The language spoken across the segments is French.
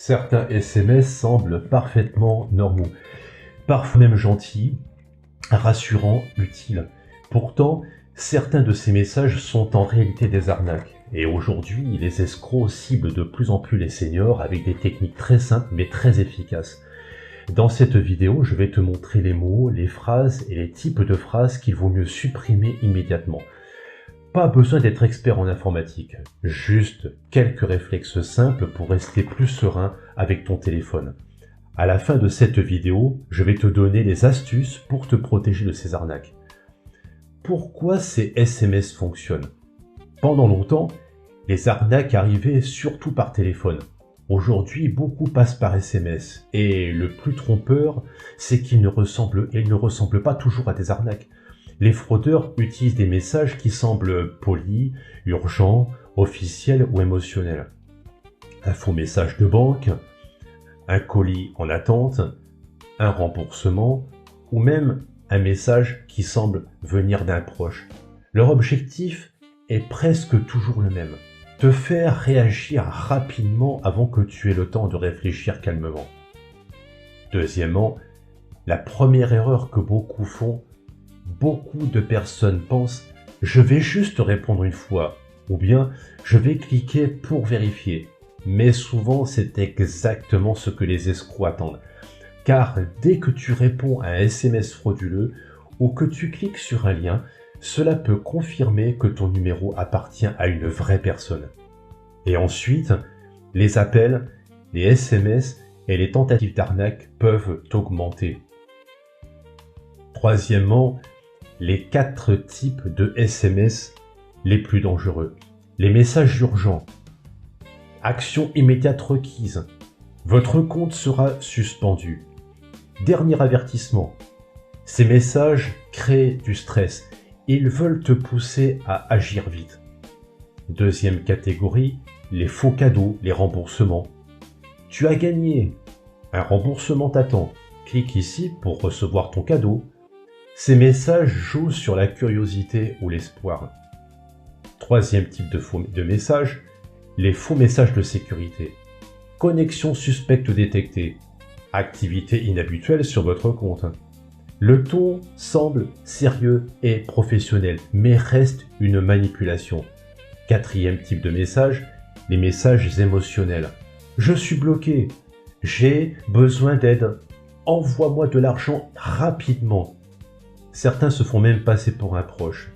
Certains SMS semblent parfaitement normaux, parfois même gentils, rassurants, utiles. Pourtant, certains de ces messages sont en réalité des arnaques. Et aujourd'hui, les escrocs ciblent de plus en plus les seniors avec des techniques très simples mais très efficaces. Dans cette vidéo, je vais te montrer les mots, les phrases et les types de phrases qu'il vaut mieux supprimer immédiatement. Pas besoin d'être expert en informatique, juste quelques réflexes simples pour rester plus serein avec ton téléphone. À la fin de cette vidéo, je vais te donner les astuces pour te protéger de ces arnaques. Pourquoi ces SMS fonctionnent? Pendant longtemps, les arnaques arrivaient surtout par téléphone. Aujourd'hui, beaucoup passent par SMS. Et le plus trompeur, c'est qu'ils ne ressemblent pas toujours à des arnaques. Les fraudeurs utilisent des messages qui semblent polis, urgents, officiels ou émotionnels. Un faux message de banque, un colis en attente, un remboursement ou même un message qui semble venir d'un proche. Leur objectif est presque toujours le même: te faire réagir rapidement avant que tu aies le temps de réfléchir calmement. Deuxièmement, la première erreur que beaucoup font, beaucoup de personnes pensent « je vais juste répondre une fois » ou bien « je vais cliquer pour vérifier ». Mais souvent, c'est exactement ce que les escrocs attendent. Car dès que tu réponds à un SMS frauduleux ou que tu cliques sur un lien, cela peut confirmer que ton numéro appartient à une vraie personne. Et ensuite, les appels, les SMS et les tentatives d'arnaque peuvent augmenter. Troisièmement, les 4 types de SMS les plus dangereux. Les messages urgents. Action immédiate requise. Votre compte sera suspendu. Dernier avertissement. Ces messages créent du stress. Ils veulent te pousser à agir vite. Deuxième catégorie, les faux cadeaux, les remboursements. Tu as gagné. Un remboursement t'attend. Clique ici pour recevoir ton cadeau. Ces messages jouent sur la curiosité ou l'espoir. Troisième type de message, les faux messages de sécurité. Connexion suspecte détectée. Activité inhabituelle sur votre compte. Le ton semble sérieux et professionnel, mais reste une manipulation. Quatrième type de message, les messages émotionnels. Je suis bloqué. J'ai besoin d'aide. Envoie-moi de l'argent rapidement. Certains se font même passer pour un proche.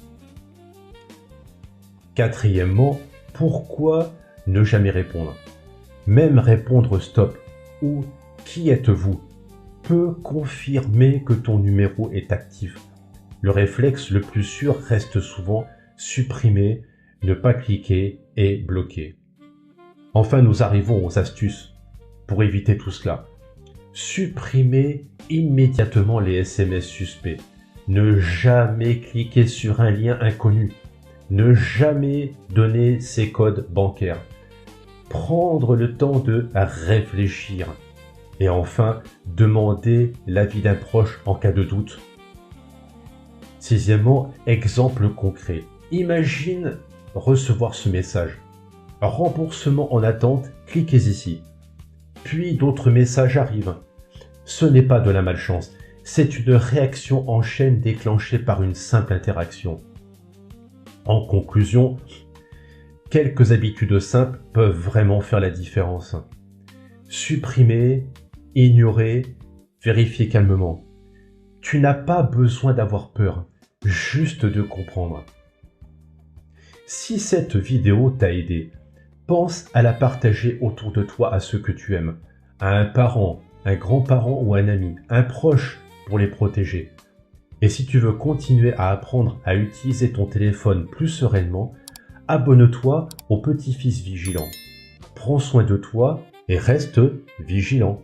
Quatrièmement, pourquoi ne jamais répondre? Même répondre stop ou qui êtes-vous peut confirmer que ton numéro est actif. Le réflexe le plus sûr reste souvent supprimer, ne pas cliquer et bloquer. Enfin, nous arrivons aux astuces pour éviter tout cela. Supprimez immédiatement les SMS suspects. Ne jamais cliquer sur un lien inconnu. Ne jamais donner ses codes bancaires. Prendre le temps de réfléchir. Et enfin, demander l'avis d'un proche en cas de doute. Sixièmement, exemple concret. Imagine recevoir ce message. Remboursement en attente, cliquez ici. Puis d'autres messages arrivent. Ce n'est pas de la malchance. C'est une réaction en chaîne déclenchée par une simple interaction. En conclusion, quelques habitudes simples peuvent vraiment faire la différence. Supprimer, ignorer, vérifier calmement. Tu n'as pas besoin d'avoir peur, juste de comprendre. Si cette vidéo t'a aidé, pense à la partager autour de toi à ceux que tu aimes, à un parent, un grand-parent ou un ami, un proche, pour les protéger. Et si tu veux continuer à apprendre à utiliser ton téléphone plus sereinement, abonne-toi au Petit-Fils Vigilant. Prends soin de toi et reste vigilant.